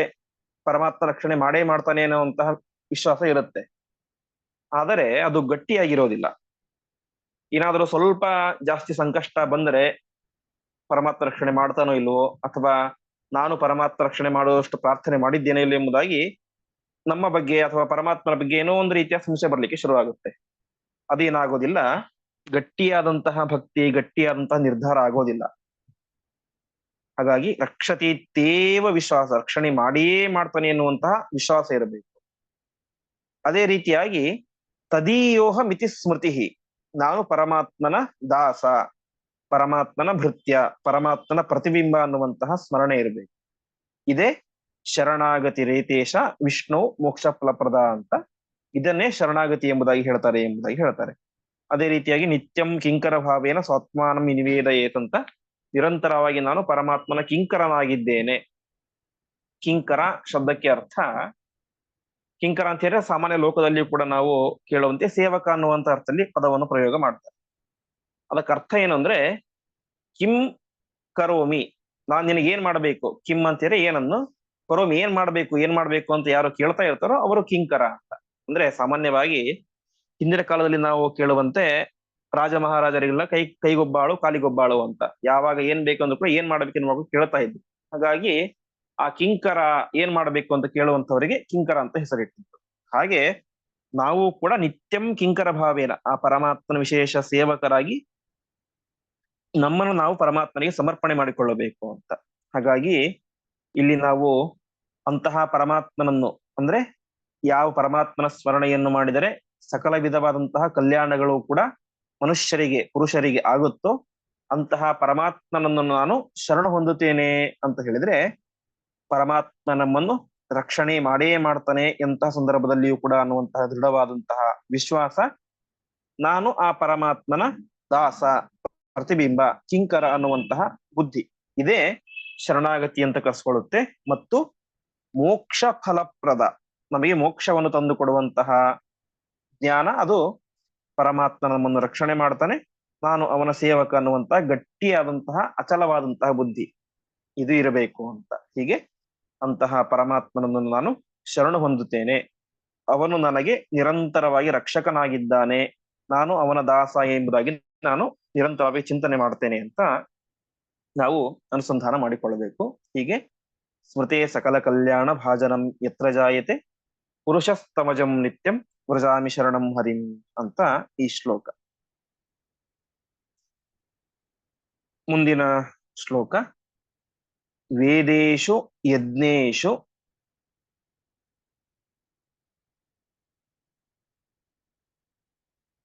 ಪರಮಾತ್ಮ ರಕ್ಷಣೆ ಮಾಡೇ ಮಾಡ್ತಾನೆ ಅನ್ನುವಂತಹ ವಿಶ್ವಾಸ ಇರುತ್ತೆ, ಆದರೆ ಅದು ಗಟ್ಟಿಯಾಗಿರೋದಿಲ್ಲ. ಏನಾದರೂ ಸ್ವಲ್ಪ ಜಾಸ್ತಿ ಸಂಕಷ್ಟ ಬಂದರೆ ಪರಮಾತ್ಮ ರಕ್ಷಣೆ ಮಾಡ್ತಾನೋ ಇಲ್ವೋ, ಅಥವಾ ನಾನು ಪರಮಾತ್ಮ ರಕ್ಷಣೆ ಮಾಡುವಷ್ಟು ಪ್ರಾರ್ಥನೆ ಮಾಡಿದ್ದೇನೆ ಇಲ್ಲ ಎಂಬುದಾಗಿ ನಮ್ಮ ಬಗ್ಗೆ ಅಥವಾ ಪರಮಾತ್ಮನ ಬಗ್ಗೆ ಏನೋ ಒಂದು ರೀತಿಯ ಸಂಶಯ ಬರ್ಲಿಕ್ಕೆ ಶುರುವಾಗುತ್ತೆ. ಅದೇನಾಗೋದಿಲ್ಲ, ಗಟ್ಟಿಯಾದಂತಹ ಭಕ್ತಿ ಗಟ್ಟಿಯಾದಂತಹ ನಿರ್ಧಾರ ಆಗೋದಿಲ್ಲ. ಹಾಗಾಗಿ ರಕ್ಷತೀತ್ಯೇವ ವಿಶ್ವಾಸ, ರಕ್ಷಣೆ ಮಾಡಿಯೇ ಮಾಡ್ತಾನೆ ಎನ್ನುವಂತಹ ವಿಶ್ವಾಸ ಇರಬೇಕು. ಅದೇ ರೀತಿಯಾಗಿ ತದೀಯೋಹ ಮಿತಿ ಸ್ಮೃತಿ, ನಾನು ಪರಮಾತ್ಮನ ದಾಸ, ಪರಮಾತ್ಮನ ಭೃತ್ಯ, ಪರಮಾತ್ಮನ ಪ್ರತಿಬಿಂಬ ಅನ್ನುವಂತಹ ಸ್ಮರಣೆ ಇರಬೇಕು. ಇದೇ ಶರಣಾಗತಿ ರೇತೇಶ ವಿಷ್ಣು ಮೋಕ್ಷ ಫಲಪ್ರದ ಅಂತ. ಇದನ್ನೇ ಶರಣಾಗತಿ ಎಂಬುದಾಗಿ ಹೇಳ್ತಾರೆ. ಅದೇ ರೀತಿಯಾಗಿ ನಿತ್ಯಂ ಕಿಂಕರ ಭಾವೇನ ಸ್ವಾತ್ಮಾನಂ ನಿವೇದಯೇತಂತ, ನಿರಂತರವಾಗಿ ನಾನು ಪರಮಾತ್ಮನ ಕಿಂಕರನಾಗಿದ್ದೇನೆ. ಕಿಂಕರ ಶಬ್ದಕ್ಕೆ ಅರ್ಥ, ಕಿಂಕರ ಅಂತ ಹೇಳಿದ್ರೆ ಸಾಮಾನ್ಯ ಲೋಕದಲ್ಲಿ ಕೂಡ ನಾವು ಕೇಳುವಂತೆ ಸೇವಕ ಅನ್ನುವಂತ ಅರ್ಥದಲ್ಲಿ ಪದವನ್ನು ಪ್ರಯೋಗ ಮಾಡ್ತಾರೆ. ಅದಕ್ಕೆ ಅರ್ಥ ಏನು ಅಂದ್ರೆ ಕಿಂ ಕರೋಮಿ, ನಾನ್ ನಿನಗೆ ಏನ್ ಮಾಡ್ಬೇಕು, ಕಿಂ ಅಂತೀರಿ ಏನನ್ನು, ಕರೋಮಿ ಏನ್ ಮಾಡ್ಬೇಕು ಅಂತ ಯಾರು ಕೇಳ್ತಾ ಇರ್ತಾರೋ ಅವರು ಕಿಂಕರ ಅಂತ. ಅಂದ್ರೆ ಸಾಮಾನ್ಯವಾಗಿ ಹಿಂದಿನ ಕಾಲದಲ್ಲಿ ನಾವು ಕೇಳುವಂತೆ ರಾಜ ಮಹಾರಾಜರಿಗೆಲ್ಲ ಕೈಗೊಬ್ಬಾಳು ಕಾಲಿಗೊಬ್ಬಾಳು ಅಂತ, ಯಾವಾಗ ಏನ್ ಬೇಕು ಅಂದ್ರೂ ಕೂಡ ಏನ್ ಮಾಡ್ಬೇಕು ಕೇಳ್ತಾ ಇದ್ರು. ಹಾಗಾಗಿ ಆ ಕಿಂಕರ ಏನ್ ಮಾಡ್ಬೇಕು ಅಂತ ಕೇಳುವಂತವರಿಗೆ ಕಿಂಕರ ಅಂತ ಹೆಸರಿಟ್ಟಿತ್ತು. ಹಾಗೆ ನಾವು ಕೂಡ ನಿತ್ಯಂ ಕಿಂಕರ ಭಾವೇನ ಆ ಪರಮಾತ್ಮನ ವಿಶೇಷ ಸೇವಕರಾಗಿ ನಮ್ಮನ್ನು ನಾವು ಪರಮಾತ್ಮನಿಗೆ ಸಮರ್ಪಣೆ ಮಾಡಿಕೊಳ್ಳಬೇಕು ಅಂತ. ಹಾಗಾಗಿ ಇಲ್ಲಿ ನಾವು ಅಂತಹ ಪರಮಾತ್ಮನನ್ನು, ಅಂದ್ರೆ ಯಾವ ಪರಮಾತ್ಮನ ಸ್ಮರಣೆಯನ್ನು ಮಾಡಿದರೆ ಸಕಲ ವಿಧವಾದಂತಹ ಕಲ್ಯಾಣಗಳು ಕೂಡ ಮನುಷ್ಯರಿಗೆ, ಪುರುಷರಿಗೆ ಆಗುತ್ತೋ ಅಂತಹ ಪರಮಾತ್ಮನನ್ನು ನಾನು ಶರಣ ಹೊಂದುತ್ತೇನೆ ಅಂತ ಹೇಳಿದ್ರೆ, ಪರಮಾತ್ಮ ನಮ್ಮನ್ನು ರಕ್ಷಣೆ ಮಾಡೇ ಮಾಡ್ತಾನೆ ಎಂತಹ ಸಂದರ್ಭದಲ್ಲಿಯೂ ಕೂಡ ಅನ್ನುವಂತಹ ದೃಢವಾದಂತಹ ವಿಶ್ವಾಸ, ನಾನು ಆ ಪರಮಾತ್ಮನ ದಾಸ, ಪ್ರತಿಬಿಂಬ, ಕಿಂಕರ ಅನ್ನುವಂತಹ ಬುದ್ಧಿ ಇದೇ ಶರಣಾಗತಿ ಅಂತ ಕರ್ಸ್ಕೊಳ್ಳುತ್ತೆ. ಮತ್ತು ಮೋಕ್ಷ ಫಲಪ್ರದ, ನಮಗೆ ಮೋಕ್ಷವನ್ನು ತಂದು ಕೊಡುವಂತಹ ಜ್ಞಾನ, ಅದು ಪರಮಾತ್ಮ ನಮ್ಮನ್ನು ರಕ್ಷಣೆ ಮಾಡ್ತಾನೆ, ನಾನು ಅವನ ಸೇವಕ ಅನ್ನುವಂತಹ ಗಟ್ಟಿಯಾದಂತಹ ಅಚಲವಾದಂತಹ ಬುದ್ಧಿ ಇದು ಇರಬೇಕು ಅಂತ. ಹೀಗೆ ಅಂತಹ ಪರಮಾತ್ಮನನ್ನು ನಾನು ಶರಣು ಹೊಂದುತ್ತೇನೆ, ಅವನು ನನಗೆ ನಿರಂತರವಾಗಿ ರಕ್ಷಕನಾಗಿದ್ದಾನೆ, ನಾನು ಅವನ ದಾಸ ಎಂಬುದಾಗಿ ನಾನು ನಿರಂತರವಾಗಿ ಚಿಂತನೆ ಮಾಡ್ತೇನೆ ಅಂತ ನಾವು ಅನುಸಂಧಾನ ಮಾಡಿಕೊಳ್ಳಬೇಕು. ಹೀಗೆ ಸ್ಮೃತೆ ಸಕಲ ಕಲ್ಯಾಣ ಭಾಜನಂ ಯತ್ರ ಜಾಯತೆ ಪುರುಷಸ್ತಮಜಂ ನಿತ್ಯಂ ವ್ರಜಾಮಿ ಶರಣಂ ಹರಿಂ ಅಂತ ಈ ಶ್ಲೋಕ. ಮುಂದಿನ ಶ್ಲೋಕ, ವೇದೇಶು ಯಜ್ಞೇಶು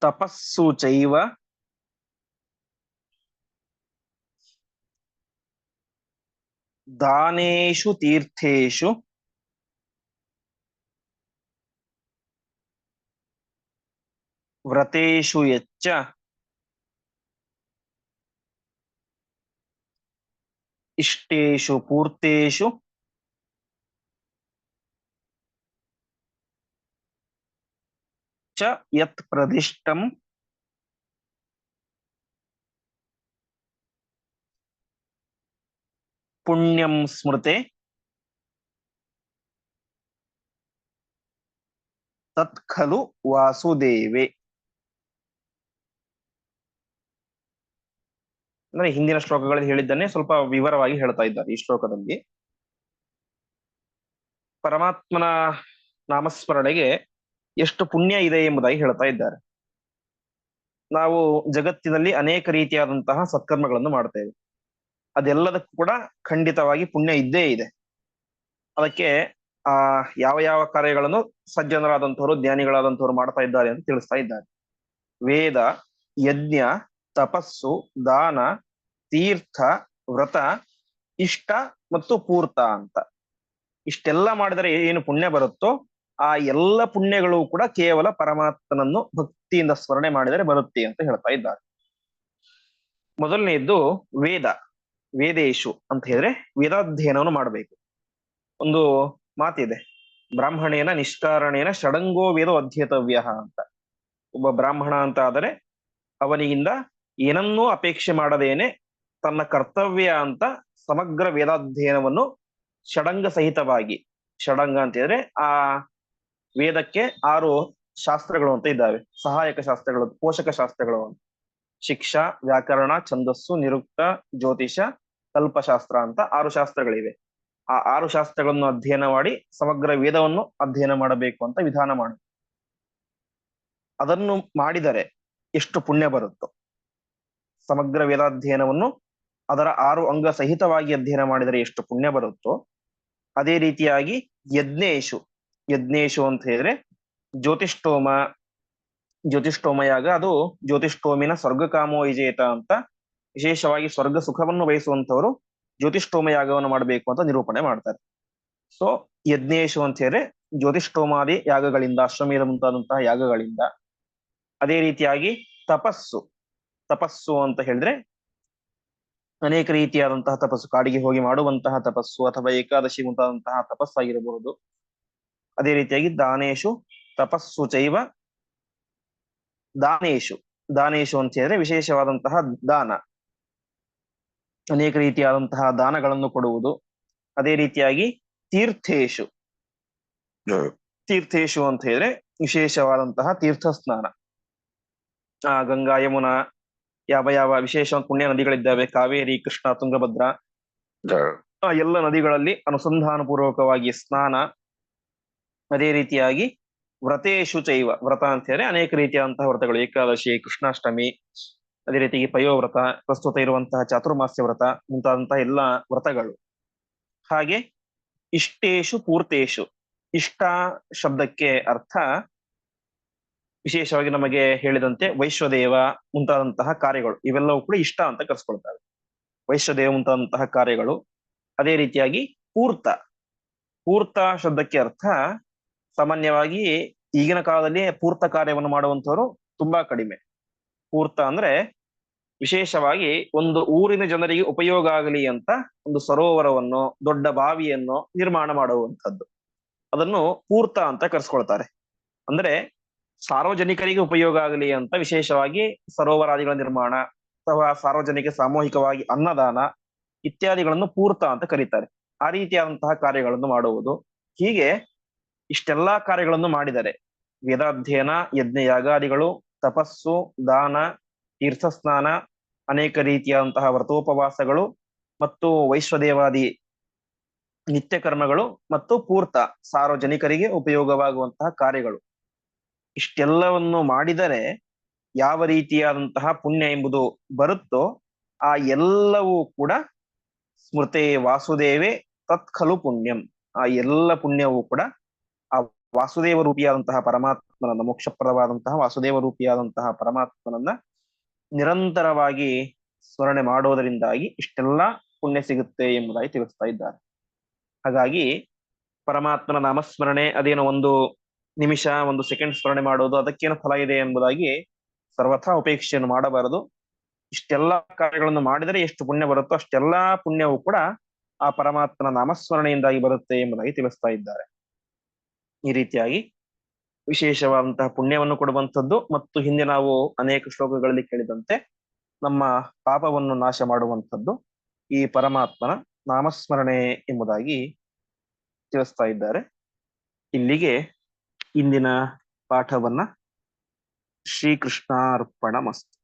ತಪಸ್ಸು ಚೈವ ದಾನೇಶು ತೀರ್ಥೇಶು ವ್ರತೇಶು ಯಚ್ಚ ಇಷ್ಟೇಶು ಪೂರ್ತೇಶು ಚ ಯತ್ ಪ್ರದಿಷ್ಟಂ ಪುಣ್ಯಂ ಸ್ಮೃತೆ ತತ್ ಖಲು ವಾಸುದೇವೆ. ಅಂದ್ರೆ ಹಿಂದಿನ ಶ್ಲೋಕಗಳಲ್ಲಿ ಹೇಳಿದ್ದನ್ನೇ ಸ್ವಲ್ಪ ವಿವರವಾಗಿ ಹೇಳ್ತಾ ಇದ್ದಾರೆ ಈ ಶ್ಲೋಕದಲ್ಲಿ. ಪರಮಾತ್ಮನ ನಾಮಸ್ಮರಣೆಗೆ ಎಷ್ಟು ಪುಣ್ಯ ಇದೆ ಎಂಬುದಾಗಿ ಹೇಳ್ತಾ ಇದ್ದಾರೆ. ನಾವು ಜಗತ್ತಿನಲ್ಲಿ ಅನೇಕ ರೀತಿಯಾದಂತಹ ಸತ್ಕರ್ಮಗಳನ್ನು ಮಾಡ್ತೇವೆ, ಅದೆಲ್ಲದಕ್ಕೂ ಕೂಡ ಖಂಡಿತವಾಗಿ ಪುಣ್ಯ ಇದ್ದೇ ಇದೆ. ಅದಕ್ಕೆ ಯಾವ ಯಾವ ಕಾರ್ಯಗಳನ್ನು ಸಜ್ಜನರಾದಂಥವ್ರು, ಜ್ಞಾನಿಗಳಾದಂಥವ್ರು ಮಾಡ್ತಾ ಇದ್ದಾರೆ ಅಂತ ತಿಳಿಸ್ತಾ ಇದ್ದಾರೆ. ವೇದ, ಯಜ್ಞ, ತಪಸ್ಸು, ದಾನ, ತೀರ್ಥ, ವ್ರತ, ಇಷ್ಟ ಮತ್ತು ಪೂರ್ತ ಅಂತ ಇಷ್ಟೆಲ್ಲ ಮಾಡಿದರೆ ಏನು ಪುಣ್ಯ ಬರುತ್ತೋ ಆ ಎಲ್ಲ ಪುಣ್ಯಗಳು ಕೂಡ ಕೇವಲ ಪರಮಾತ್ಮನನ್ನು ಭಕ್ತಿಯಿಂದ ಸ್ಮರಣೆ ಮಾಡಿದರೆ ಬರುತ್ತೆ ಅಂತ ಹೇಳ್ತಾ ಇದ್ದಾರೆ. ಮೊದಲನೆಯದ್ದು ವೇದ. ವೇದೇಶು ಅಂತ ಹೇಳಿದ್ರೆ ವೇದಾಧ್ಯಯನವನ್ನು ಮಾಡಬೇಕು. ಒಂದು ಮಾತಿದೆ, ಬ್ರಾಹ್ಮಣೇನ ನಿಷ್ಕಾರಣೇನ ಷಡಂಗೋ ವೇದೋ ಅಧ್ಯೇತವ್ಯ ಅಂತ. ಒಬ್ಬ ಬ್ರಾಹ್ಮಣ ಅಂತ ಆದರೆ ಅವನಿಗಿಂದ ಏನನ್ನೂ ಅಪೇಕ್ಷೆ ಮಾಡದೇನೆ ತನ್ನ ಕರ್ತವ್ಯ ಅಂತ ಸಮಗ್ರ ವೇದಾಧ್ಯಯನವನ್ನು ಷಡಂಗ ಸಹಿತವಾಗಿ, ಷಡಂಗ ಅಂತ ಹೇಳಿದ್ರೆ ಆ ವೇದಕ್ಕೆ 6 ಶಾಸ್ತ್ರಗಳು ಅಂತ ಇದ್ದಾವೆ, ಸಹಾಯಕ ಶಾಸ್ತ್ರಗಳು, ಪೋಷಕ ಶಾಸ್ತ್ರಗಳು ಅಂತ. ಶಿಕ್ಷಾ, ವ್ಯಾಕರಣ, ಛಂದಸ್ಸು, ನಿರುಕ್ತ, ಜ್ಯೋತಿಷ, ಕಲ್ಪಶಾಸ್ತ್ರ ಅಂತ 6 ಶಾಸ್ತ್ರಗಳಿವೆ. ಆ 6 ಶಾಸ್ತ್ರಗಳನ್ನು ಅಧ್ಯಯನ ಮಾಡಿ ಸಮಗ್ರ ವೇದವನ್ನು ಅಧ್ಯಯನ ಮಾಡಬೇಕು ಅಂತ ವಿಧಾನ ಮಾಡಿ, ಅದನ್ನು ಮಾಡಿದರೆ ಎಷ್ಟು ಪುಣ್ಯ ಬರುತ್ತೋ, ಸಮಗ್ರ ವೇದಾಧ್ಯಯನವನ್ನು ಅದರ 6 ಅಂಗ ಸಹಿತವಾಗಿ ಅಧ್ಯಯನ ಮಾಡಿದರೆ ಎಷ್ಟು ಪುಣ್ಯ ಬರುತ್ತೋ, ಅದೇ ರೀತಿಯಾಗಿ ಯಜ್ಞೇಶು. ಯಜ್ಞೇಶು ಅಂತ ಹೇಳಿದ್ರೆ ಜ್ಯೋತಿಷ್ಠೋಮ, ಜ್ಯೋತಿಷ್ಠೋಮಯಾಗ, ಅದು ಜ್ಯೋತಿಷ್ಠೋಮಿನ ಸ್ವರ್ಗಕಾಮೋ ವಿಜೇತ ಅಂತ, ವಿಶೇಷವಾಗಿ ಸ್ವರ್ಗ ಸುಖವನ್ನು ಬಯಸುವಂತವರು ಜ್ಯೋತಿಷ್ಠೋಮ ಯಾಗವನ್ನು ಮಾಡಬೇಕು ಅಂತ ನಿರೂಪಣೆ ಮಾಡ್ತಾರೆ. ಸೊ ಯಜ್ಞೇಶು ಅಂತ ಹೇಳಿದ್ರೆ ಜ್ಯೋತಿಷ್ಠೋಮಾದಿ ಯಾಗಗಳಿಂದ, ಅಶ್ವಮೇಧ ಮುಂತಾದಂತಹ ಯಾಗಗಳಿಂದ. ಅದೇ ರೀತಿಯಾಗಿ ತಪಸ್ಸು. ತಪಸ್ಸು ಅಂತ ಹೇಳಿದ್ರೆ ಅನೇಕ ರೀತಿಯಾದಂತಹ ತಪಸ್ಸು, ಕಾಡಿಗೆ ಹೋಗಿ ಮಾಡುವಂತಹ ತಪಸ್ಸು ಅಥವಾ ಏಕಾದಶಿ ಮುಂತಾದಂತಹ ತಪಸ್ಸಾಗಿರಬಹುದು. ಅದೇ ರೀತಿಯಾಗಿ ದಾನೇಶು ತಪಸ್ಸು ಚೈವ ದಾನೇಶು. ದಾನೇಶು ಅಂತ ಹೇಳಿದ್ರೆ ವಿಶೇಷವಾದಂತಹ ದಾನ, ಅನೇಕ ರೀತಿಯಾದಂತಹ ದಾನಗಳನ್ನು ಕೊಡುವುದು. ಅದೇ ರೀತಿಯಾಗಿ ತೀರ್ಥೇಶು. ತೀರ್ಥೇಶು ಅಂತ ಹೇಳಿದ್ರೆ ವಿಶೇಷವಾದಂತಹ ತೀರ್ಥ ಸ್ನಾನ. ಗಂಗಾ, ಯಮುನಾ, ಯಾವ ಯಾವ ವಿಶೇಷ ಪುಣ್ಯ ನದಿಗಳಿದ್ದಾವೆ, ಕಾವೇರಿ, ಕೃಷ್ಣ, ತುಂಗಭದ್ರ, ಆ ಎಲ್ಲ ನದಿಗಳಲ್ಲಿ ಅನುಸಂಧಾನ ಪೂರ್ವಕವಾಗಿ ಸ್ನಾನ. ಅದೇ ರೀತಿಯಾಗಿ ವ್ರತೇಶು ಚೈವ. ವ್ರತ ಅಂತ ಹೇಳಿದ್ರೆ ಅನೇಕ ರೀತಿಯಾದಂತಹ ವ್ರತಗಳು, ಏಕಾದಶಿ, ಕೃಷ್ಣಾಷ್ಟಮಿ, ಅದೇ ರೀತಿಯಾಗಿ ಪಯೋವ್ರತ, ಪ್ರಸ್ತುತ ಇರುವಂತಹ ಚಾತುರ್ಮಾಸ್ಯ ವ್ರತ ಮುಂತಾದಂತಹ ಎಲ್ಲ ವ್ರತಗಳು. ಹಾಗೆ ಇಷ್ಟೇಶು ಪೂರ್ತೇಶು, ಇಷ್ಟ ಶಬ್ದಕ್ಕೆ ಅರ್ಥ ವಿಶೇಷವಾಗಿ ನಮಗೆ ಹೇಳಿದಂತೆ ವೈಶ್ವದೇವ ಮುಂತಾದಂತಹ ಕಾರ್ಯಗಳು, ಇವೆಲ್ಲವೂ ಕೂಡ ಇಷ್ಟ ಅಂತ ಕರೆಸ್ಕೊಳ್ತಾರೆ. ವೈಶ್ವದೇವ ಮುಂತಾದಂತಹ ಕಾರ್ಯಗಳು. ಅದೇ ರೀತಿಯಾಗಿ ಪೂರ್ತ, ಪೂರ್ತ ಶಬ್ದಕ್ಕೆ ಅರ್ಥ ಸಾಮಾನ್ಯವಾಗಿ ಈಗಿನ ಕಾಲದಲ್ಲಿ ಪೂರ್ತ ಕಾರ್ಯವನ್ನು ಮಾಡುವಂತವರು ತುಂಬಾ ಕಡಿಮೆ. ಪೂರ್ತ ಅಂದ್ರೆ ವಿಶೇಷವಾಗಿ ಒಂದು ಊರಿನ ಜನರಿಗೆ ಉಪಯೋಗ ಆಗಲಿ ಅಂತ ಒಂದು ಸರೋವರವನ್ನು, ದೊಡ್ಡ ಬಾವಿಯನ್ನು ನಿರ್ಮಾಣ ಮಾಡುವಂಥದ್ದು, ಅದನ್ನು ಪೂರ್ತ ಅಂತ ಕರೆಸ್ಕೊಳ್ತಾರೆ. ಅಂದ್ರೆ ಸಾರ್ವಜನಿಕರಿಗೆ ಉಪಯೋಗ ಆಗಲಿ ಅಂತ ವಿಶೇಷವಾಗಿ ಸರೋವರಾದಿಗಳ ನಿರ್ಮಾಣ ಅಥವಾ ಸಾರ್ವಜನಿಕ ಸಾಮೂಹಿಕವಾಗಿ ಅನ್ನದಾನ ಇತ್ಯಾದಿಗಳನ್ನು ಪೂರ್ತ ಅಂತ ಕರೀತಾರೆ. ಆ ರೀತಿಯಾದಂತಹ ಕಾರ್ಯಗಳನ್ನು ಮಾಡುವುದು. ಹೀಗೆ ಇಷ್ಟೆಲ್ಲಾ ಕಾರ್ಯಗಳನ್ನು ಮಾಡಿದರೆ ವೇದಾಧ್ಯಯನ, ಯಜ್ಞ ಯಾಗಾದಿಗಳು, ತಪಸ್ಸು, ದಾನ, ತೀರ್ಥ ಸ್ನಾನ, ಅನೇಕ ರೀತಿಯಾದಂತಹ ವ್ರತೋಪವಾಸಗಳು ಮತ್ತು ವೈಶ್ವದೇವಾದಿ ನಿತ್ಯ ಕರ್ಮಗಳು ಮತ್ತು ಪೂರ್ತ ಸಾರ್ವಜನಿಕರಿಗೆ ಉಪಯೋಗವಾಗುವಂತಹ ಕಾರ್ಯಗಳು, ಇಷ್ಟೆಲ್ಲವನ್ನು ಮಾಡಿದರೆ ಯಾವ ರೀತಿಯಾದಂತಹ ಪುಣ್ಯ ಎಂಬುದು ಬರುತ್ತೋ ಆ ಎಲ್ಲವೂ ಕೂಡ ಸ್ಮೃತೆ ವಾಸುದೇವೇ ತತ್ಖಲು ಪುಣ್ಯಂ, ಆ ಎಲ್ಲ ಪುಣ್ಯವೂ ಕೂಡ ಆ ವಾಸುದೇವ ರೂಪಿಯಾದಂತಹ ಪರಮಾತ್ಮನನ್ನ, ಮೋಕ್ಷಪ್ರದವಾದಂತಹ ವಾಸುದೇವ ರೂಪಿಯಾದಂತಹ ಪರಮಾತ್ಮನನ್ನ ನಿರಂತರವಾಗಿ ಸ್ಮರಣೆ ಮಾಡೋದರಿಂದಾಗಿ ಇಷ್ಟೆಲ್ಲ ಪುಣ್ಯ ಸಿಗುತ್ತೆ ಎಂಬುದಾಗಿ ತಿಳಿಸ್ತಾ ಇದ್ದಾರೆ. ಹಾಗಾಗಿ ಪರಮಾತ್ಮನ ನಾಮಸ್ಮರಣೆ ಅದೇನೋ ಒಂದು ನಿಮಿಷ, ಒಂದು ಸೆಕೆಂಡ್ ಸ್ಮರಣೆ ಮಾಡೋದು ಅದಕ್ಕೇನು ಫಲ ಇದೆ ಎಂಬುದಾಗಿ ಸರ್ವಥಾ ಉಪೇಕ್ಷೆಯನ್ನು ಮಾಡಬಾರದು. ಇಷ್ಟೆಲ್ಲಾ ಕಾರ್ಯಗಳನ್ನು ಮಾಡಿದರೆ ಎಷ್ಟು ಪುಣ್ಯ ಬರುತ್ತೋ ಅಷ್ಟೆಲ್ಲಾ ಪುಣ್ಯವೂ ಕೂಡ ಆ ಪರಮಾತ್ಮನ ನಾಮಸ್ಮರಣೆಯಿಂದಾಗಿ ಬರುತ್ತೆ ಎಂಬುದಾಗಿ ತಿಳಿಸ್ತಾ ಇದ್ದಾರೆ. ಈ ರೀತಿಯಾಗಿ ವಿಶೇಷವಾದಂತಹ ಪುಣ್ಯವನ್ನು ಕೊಡುವಂಥದ್ದು ಮತ್ತು ಹಿಂದೆ ನಾವು ಅನೇಕ ಶ್ಲೋಕಗಳಲ್ಲಿ ಕೇಳಿದಂತೆ ನಮ್ಮ ಪಾಪವನ್ನು ನಾಶ ಮಾಡುವಂಥದ್ದು ಈ ಪರಮಾತ್ಮನ ನಾಮಸ್ಮರಣೆ ಎಂಬುದಾಗಿ ತಿಳಿಸ್ತಾ ಇದ್ದಾರೆ. ಇಲ್ಲಿಗೆ ಇಂದಿನ ಪಾಠವನ್ನ ಶ್ರೀಕೃಷ್ಣಾರ್ಪಣಮಸ್ತು.